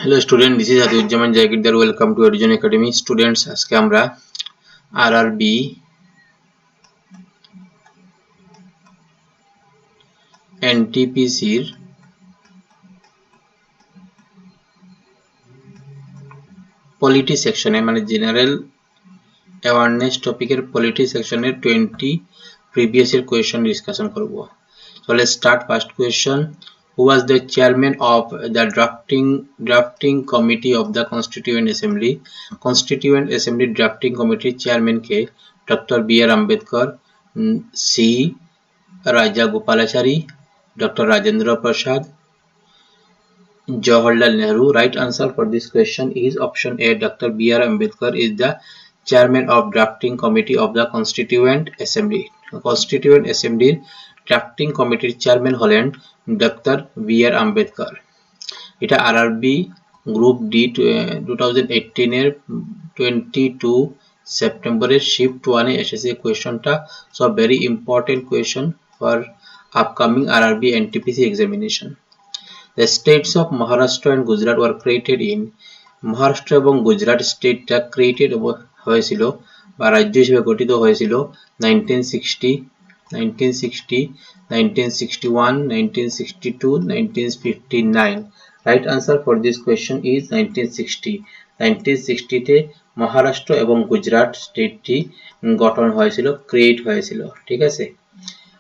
Hello student, this is Adhyujaman Jagidar. Welcome to Education Academy. Students, আজকে আমরা RRB NTPC এর polity সেকশনে মানে জেনারেল অ্যাওয়ারনেস টপিকের পলিটি সেকশনের 20 প্রিভিয়াস ইয়ার কোয়েশ্চন ডিসকাশন করব। So let's start first question. Who was the chairman of the drafting committee of the Constituent Assembly? Constituent Assembly drafting committee chairman ke Dr. B.R. Ambedkar, C. Raja Gopalachari, Dr. Rajendra Prasad, Jawaharlal Nehru. Right answer for this question is option A. Dr. B.R. Ambedkar is the chairman of drafting committee of the Constituent Assembly. Constituent Assembly drafting committee chairman হলেন doctor B.R.. Ambedkar. এটা RRB group D 2018 এর 22 সেপ্টেম্বরের shift 1 এ এসেছে কোয়েশ্চনটা। So very important question for upcoming RRB NTPC examination. The states of Maharashtra and Gujarat were created in Maharashtra এবং Gujarat স্টেটটা created হয়েছিল বা রাজ্য হিসেবে গঠিত হয়েছিল 1960, 1961, 1962, 1959. Right answer for this question is 1960. 1960 তে মহারাষ্ট্র এবং গুজরাট স্টেটটি গঠন হয়েছিল, ক্রিয়েট হয়েছিল, ঠিক আছে।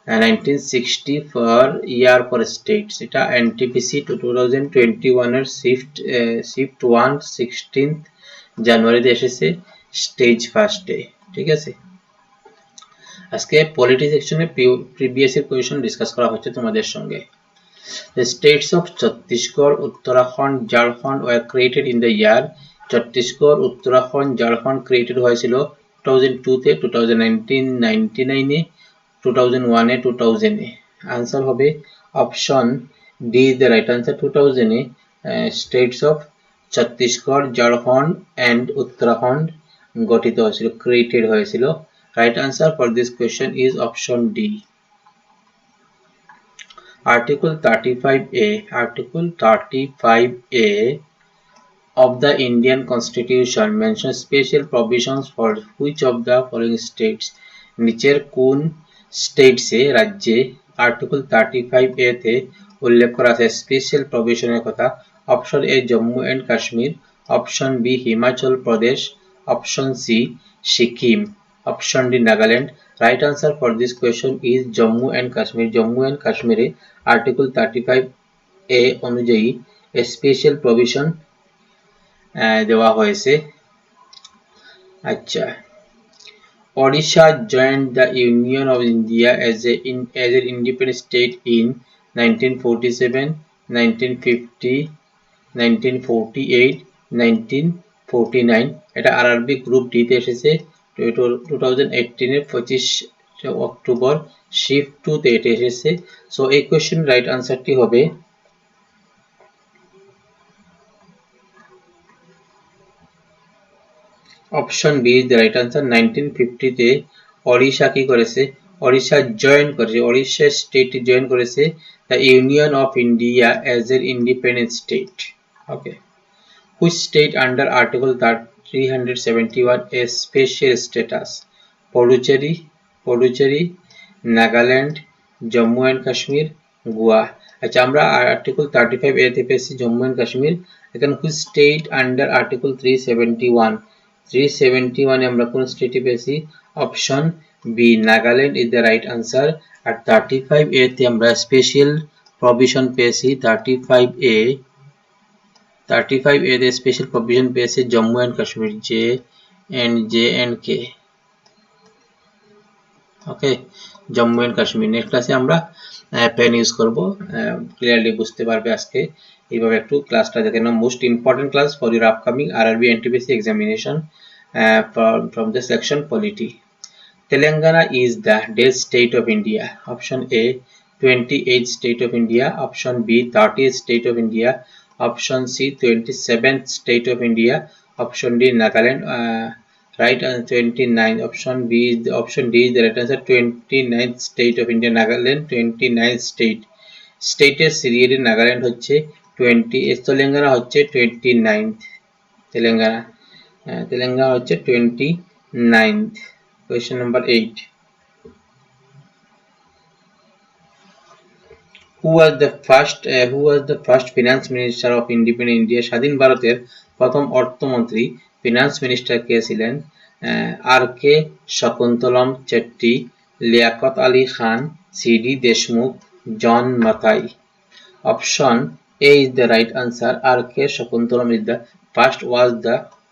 1960 for year for states, এটা NTPC 2021 এর শিফট 1 16th জানুয়ারিতে এসেছে স্টেজ ফার্স্টে, ঠিক আছে। আজকে পলিটি সেকশনে প্রিভিয়াস ইয়ার কোয়েশ্চন ডিসকাস করা হচ্ছে তোমাদের সঙ্গে। The states of Chhattisgarh, Uttarakhand, Jharkhand were created in the year Chhattisgarh, Uttarakhand, Jharkhand created হয়েছিল 2002 তে, 2099 এ, 2001 এ, 2000 এ। आंसर হবে option D is the right answer. 2000 এ states of Chhattisgarh, Jharkhand and Uttarakhand গঠিত হয়েছিল, ক্রিয়েটেড হয়েছিল। Right answer for this question is option D. Article 35A, Article 35A of the Indian Constitution mentions special provisions for which of the following states? নিচের কোন স্টেটসে রাজ্যে article 35A তে উল্লেখ করা আছে স্পেশাল প্রভিশনের কথা? Option A Jammu and Kashmir, option B Himachal Pradesh, option C Sikkim, option D Nagaland. Right answer for this question is Jammu and কাশ্মীর। জম্মু এন্ড কাশ্মীরে আর্টিকেল 35A অনুযায়ী স্পেশাল প্রভিশন দেওয়া হয়েছে। আচ্ছা, Odisha joined the Union of India as an independent state in 1947, 1950, 1948, 1949. এটা RRB group D তে এসেছে 2018 এর 25 অক্টোবর শিফট 2 তে এটা এসেছে। সো এই কোশ্চেন রাইট আনসারটি হবে option B is the right answer. 1950 তে ওড়িশা কি করেছে? ওড়িশা জয়েন করেছে, ওড়িশা স্টেট জয়েন করেছে the union of India as an independent state. Okay, which state under article 371 A special status? Puducherry, Nagaland, Jammu and Kashmir, Goa. আচ্ছা, আমরা আর্টিকেল 35A তে পেয়েছি জম্মু এন্ড কাশ্মীর। এখানে হুইচ স্টেট আন্ডার আর্টিকেল 371 আমরা কোন স্টেটে পেয়েছি? Option B Nagaland is the right answer. আর 35A তে আমরা স্পেশাল প্রভিশন পেয়েছি 35A তে স্পেশাল প্রভিশন পেয়েছে Jammu and Kashmir, J and K. Okay, Jammu and Kashmir. Next ক্লাসে আমরা পেন ইউজ করব, ক্লিয়ারলি বুঝতে পারবে আজকে। এইভাবে একটু ক্লাসটা দেখে নাও। Most important class for your upcoming RRB NTPC examination from the section polity. Telangana is the dead state of India. Option A 28th state of India, option B 30th state of India, option C 27th state of India, option D Nagaland. Right answer 29. Option D is the right answer. 29th state of India, Nagaland 29th state. স্টেটের সিরিয়ালে নাগাল্যান্ড হচ্ছে 20, তেলেঙ্গানা হচ্ছে 29th, Telangana হচ্ছে 29th। Question number 8, who was the first finance minister of independent India? স্বাধীন ভারতের প্রথম অর্থমন্ত্রী finance minister কে ছিলেন? আর কে শকুন্তলম চেট্টি, লিয়াকত আলী খান, সিডি দেশমুখ, জন মাথাই। Option A is the right answer. R.K. Shakuntalam is the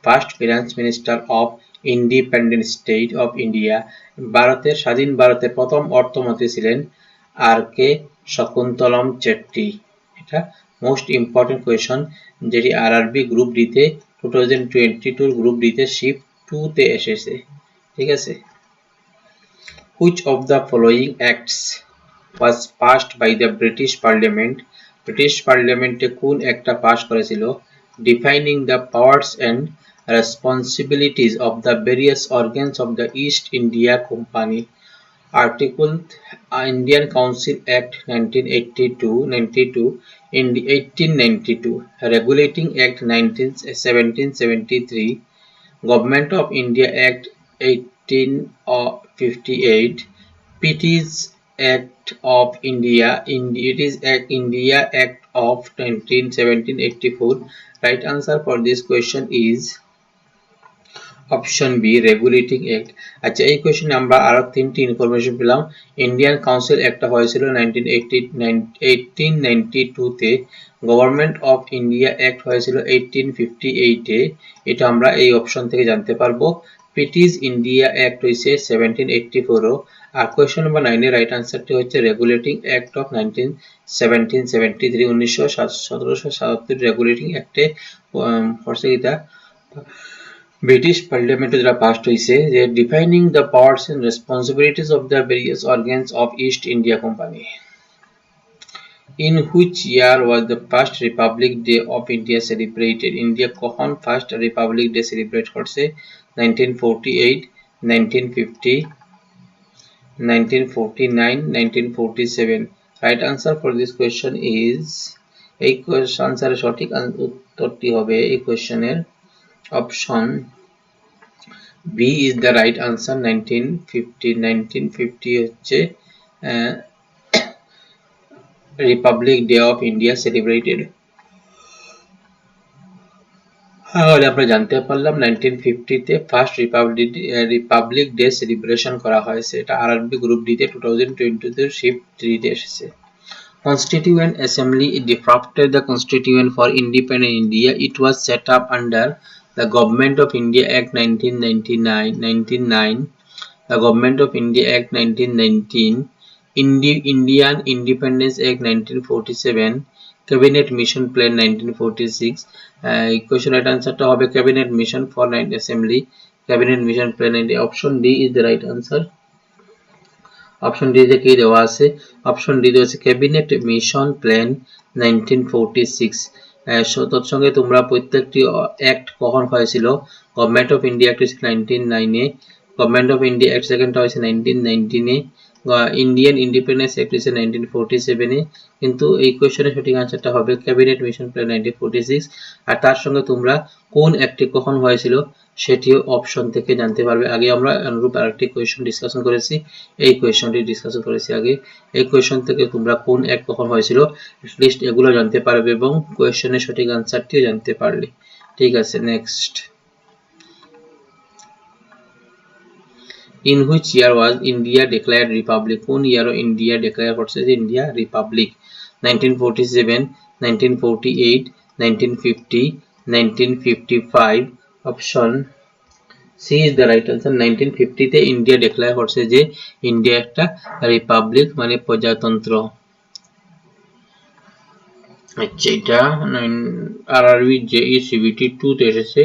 first finance minister of independent state of India. স্বাধীন ভারতের প্রথম অর্থমন্ত্রী ছিলেন R.K. শকুন্তলম চেট্টি। এটা মোস্ট ইম্পর্টেন্ট কোয়েশন, যেটি RRB গ্রুপ ডি তে 2022 গ্রুপ ডি তে শিফট 2 তে এসেছে। ঠিক আছে। Which of the following acts was passed by the British Parliament? British পার্লামেন্টে কোন একটা পাস করেছিল? Defining the powers and responsibilities of the various organs of the East India company. Article Indian council act 1892, regulating act 1773, government of India act 1858, Pity's Act of India, India Act of 1784. Right answer for this question is option B, regulating act. আচ্ছা, এই কোয়েশ্চনে আমরা আরো তিনটি information পেলাম। Indian council একটা হয়েছিল 1892 তে, government of India act হয়েছিল 1858 এ, এটা আমরা এই অপশন থেকে জানতে পারবো। ব্রিটিশ ইন্ডিয়া অ্যাক্ট হয়েছে 1784। আর কোয়েশ্চন নাম্বার 9 এর রাইট আনসারটি হচ্ছে রেগুলেটিং অ্যাক্ট অফ 1773 রেগুলেটিং অ্যাক্টে ফরসে গীতা ব্রিটিশ পার্লামেন্টে যেটা পাস্ট হয়েছে, যে defining the powers and responsibilities of the various organs of East India company. In which year was the first Republic Day of India celebrated? India কখন first Republic day celebrate করছে? 1948, 1950, 1949, 1947. Right answer for this question is, এই আনসারের সঠিক উত্তরটি হবে এই কোয়েশ্চনের option B is the right answer, 1950। 1950 হচ্ছে republic day of India celebrated. তাহলে আমরা জানতে পারলাম 1950 তে ফার্স্ট রিপাবলিক ডে সেলিব্রেশন করা হয়েছে। এটা আরআরবি গ্রুপ ডি তে 2022 শিফট 3 তে এসেছে। Constituent Assembly drafted the Constitution for Independent India. It was set up under the Government of India Act 1999, the Government of India Act 1919, Indian Independence Act 1947, Cabinet Mission Plan 1946. Question right answer to hobe Cabinet Mission for Assembly, Cabinet Mission Plan 90. Option D is the right answer. Option D তে কি দেওয়া আছে? Option D দেওয়া আছে cabinet mission plan 1946। তৎসঙ্গে তোমরা প্রত্যেকটি act কখন হয়েছিল? গভর্নমেন্ট অফ ইন্ডিয়া অ্যাক্ট হয়েছে 1999 এ, গভর্নমেন্ট অফ ইন্ডিয়া অ্যাক্ট সেকেন্ডটা হয়েছে 1919 এ, ইন্ডিয়ান ইন্ডিপেন্ডেন্স অ্যাক্ট হয়েছে 1947 এ। কিন্তু এই কোয়েশ্চনের সঠিক আনসারটা হবে ক্যাবিনেট মিশন প্ল্যান 1946। আর তার সঙ্গে তোমরা কোন অ্যাক্টটি কখন হয়েছিল সেটিও অপশন থেকে জানতে পারবে। আগে আমরা অনুরূপ আরেকটি কোয়েশ্চন ডিসকাশন করেছি, এই কোয়েশ্চনটি ডিসকাশন করেছি আগে। এই কোয়েশ্চন থেকে তোমরা কোন অ্যাক্ট কখন হয়েছিল লিস্ট এগুলো জানতে পারবে এবং কোয়েশ্চনের সঠিক আনসারটিও জানতে পারলে। ঠিক আছে, next. In which year was India declared republic? কোন ইয়ারও ইন্ডিয়া ডিক্লেয়ার করছে যে India republic? 1947, 1948, 1950, 1955. Option C is the right answer. 1950 তে ইন্ডিয়া ডিক্লেয়ার করছে যে ইন্ডিয়া একটা রিপাবলিক মানে প্রজাতন্ত্র। আচ্ছা, এটা আরআরবি জেই সিবিটি 2 তে এসেছে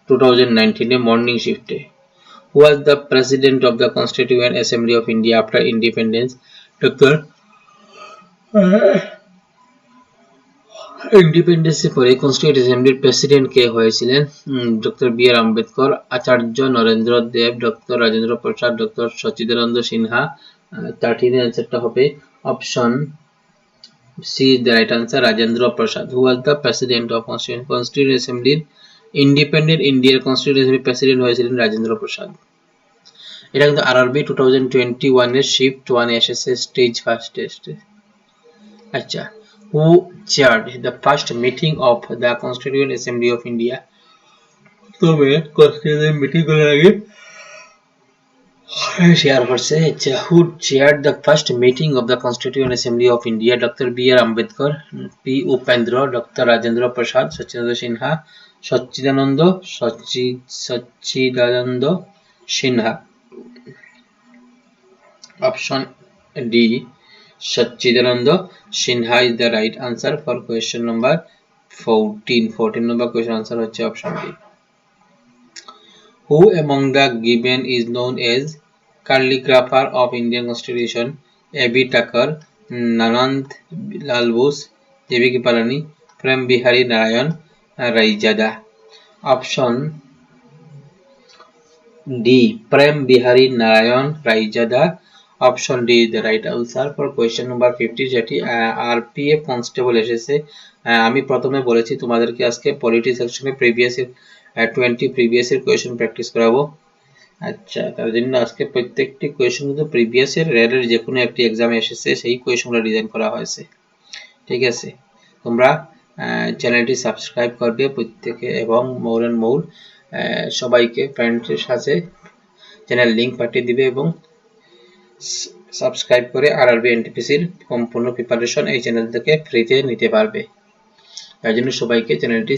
2019 এ মর্নিং শিফটে। Who was the president of the Constituent Assembly of India after independence? Dr. ইন্ডিপেন্ডেন্সের পরে কনস্টিটিউয়েন্ট অ্যাসেম্বলির প্রেসিডেন্ট কে হয়েছিলেন? ডক্টর বি আর আম্বেদকর, আচার্য নরেন্দ্র দেব, ডক্টর রাজেন্দ্র প্রসাদ, ডক্টর সচিদানন্দ সিনহা। 13 এর অ্যান্সারটা হবে option C is the right answer. Rajendra Prasad, who was the president of Constituent Assembly, Independent Indian Constituent Assembly president হয়েছিলেন রাজেন্দ্র প্রসাদ। এটা কিন্তু RRB 2021 এর shift 1 এসেছে স্টেজ ফার্স্ট টেস্টে। আচ্ছা, who chaired the first meeting of the Constituent Assembly of India? তবে constituent meeting করার আগে শেয়ার করছে। আচ্ছা, who chaired the first meeting of the Constituent Assembly of India? Doctor B R Ambedkar, P Upendra, doctor Rajendra Prasad, Sachchidananda Sinha, Sachchidananda Sinha. Option D, Sachidananda Sinha is the right answer for question number 14. 14 number question answer হচ্ছে option D. Who among the given is known as calligrapher of Indian Constitution? A.B. Thakur, Nanand Lal Bose, J.B.K. Palani, Prem Bihari Narayan Raijada. Option D, Prem Bihari Narayan Raijada. Option D is the right answer for question number 50, যেটি RPF constable এসেছে। আমি প্রথমে বলেছি তোমাদেরকে আজকে polity সেকশনে previous 20 previous এর question practice করাবো। আচ্ছা, তার জন্য আজকে প্রত্যেকটি কোয়েশ্চেন কিন্তু প্রিভিয়াস এর রেলের যে কোনো একটি এক্সামে এসেছে সেই কোয়েশ্চনগুলো ডিজাইন করা হয়েছে। ঠিক আছে, তোমরা চ্যানেলটি সাবস্ক্রাইব করবে প্রত্যেকে এবং মৌল এন্ড মৌল সবাইকে ফ্রেন্ডের সাথে চ্যানেল লিংক পাঠিয়ে দিবে এবং সাবস্ক্রাইব করে আরআরবি এনটিপিসির সম্পূর্ণ প্রিপারেশন এই চ্যানেল থেকে ফ্রিতে নিতে পারবে। তার জন্য সবাইকে চ্যানেলটি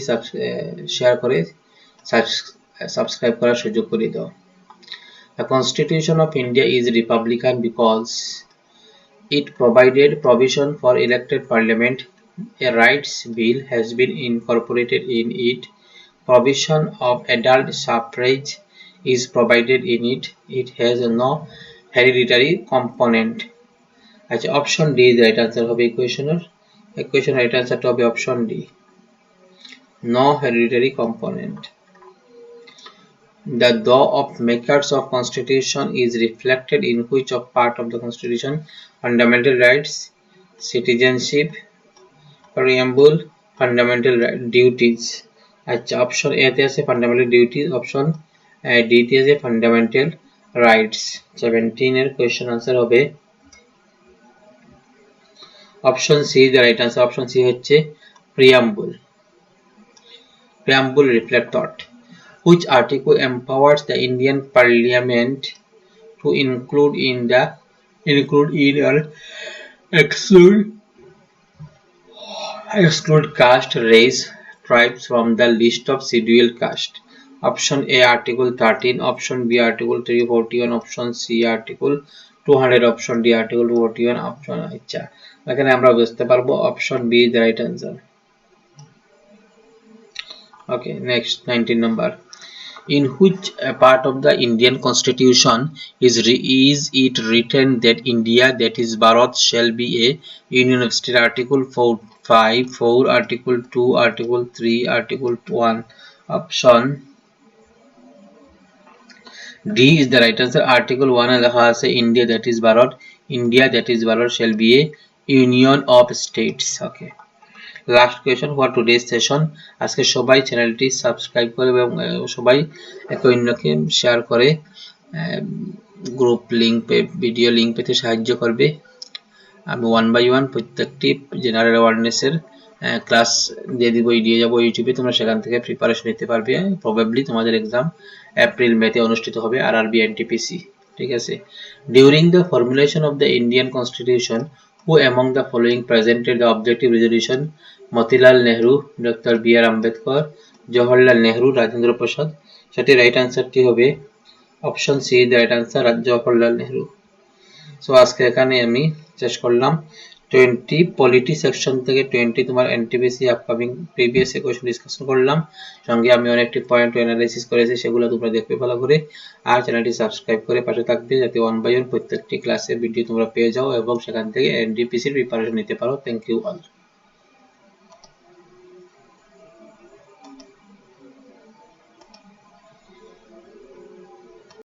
শেয়ার করে সাবস্ক্রাইব করার সুযোগ করে দাও। The Constitution of India is republican because it provided provision for elected parliament. A rights bill has been incorporated in it. Provision of adult suffrage is provided in it. It has no hereditary component. আচ্ছা, option D the right answer হবে equationের right answer হবে option D, no hereditary component. The law of makers of constitution is reflected in which of part of the constitution? Fundamental rights, citizenship, preamble, fundamental duties. আচ্ছা, option A তে আছে fundamental duties, option D তে আছে fundamental rights. 17 এর question answer হবে option C the right answer. Option C হচ্ছে preamble. Preamble reflect thought. Which article empowers the Indian Parliament to include in or exclude caste, race, tribes from the list of scheduled caste? Option A Article 13, Option B Article 341, Option C Article 200, Option D Article 241. Option আচ্ছা, এখানে আমরা বুঝতে পারবো option B the right answer. Okay, next 19 number. In which part of the Indian Constitution is it written that India, that is Bharat, shall be a union of state? Article 4, Article 2, Article 3, Article 1. Option D is the right answer. Article 1 লেখা আছে India, that is Bharat, India, that is Bharat shall be a union of states. Okay, last question for today's session. আজকে সবাই চ্যানেলটি subscribe করে এবং সবাই একে অন্যকে শেয়ার করে গ্রুপ লিংক ভিডিও লিংক পেতে সাহায্য করবে। আমি 1 বাই 1 প্রত্যেকটি জেনারেল অ্যাওয়ারনেসের ক্লাস দিয়ে যাব ইউটিউবে, তোমরা সেখান থেকে প্রিপারেশন নিতে পারবে। প্রবাবলি তোমাদের এক্সাম এপ্রিল মেতে অনুষ্ঠিত হবে আরআরবি এনটিপিসি। ঠিক আছে, during the formulation of the Indian constitution who among the following presented the objective resolution? Motilal Nehru, Dr. B.R. Ambedkar, Jawaharlal Nehru, Rajendra Prasad. সেটি রাইট আনসারটি হবে option C the right answer, Jawaharlal Nehru. So আজকে এখানে আমি শেষ করলাম 20 polity section থেকে 20 তোমার NTPC upcoming previous question discussion করলাম, সঙ্গে আমি অনেকটি পয়েন্ট অ্যানালাইসিস করেছি, সেগুলো তোমরা দেখবে ভালো করে। আর চ্যানেলটি সাবস্ক্রাইব করে পাশে থাকবে যাতে 1 বাই 1 প্রত্যেকটি ক্লাসের ভিডিও তোমরা পেয়ে যাও এবং সেখান থেকে এনটিপিসির প্রিপারেশন নিতে পারো। Thank you all.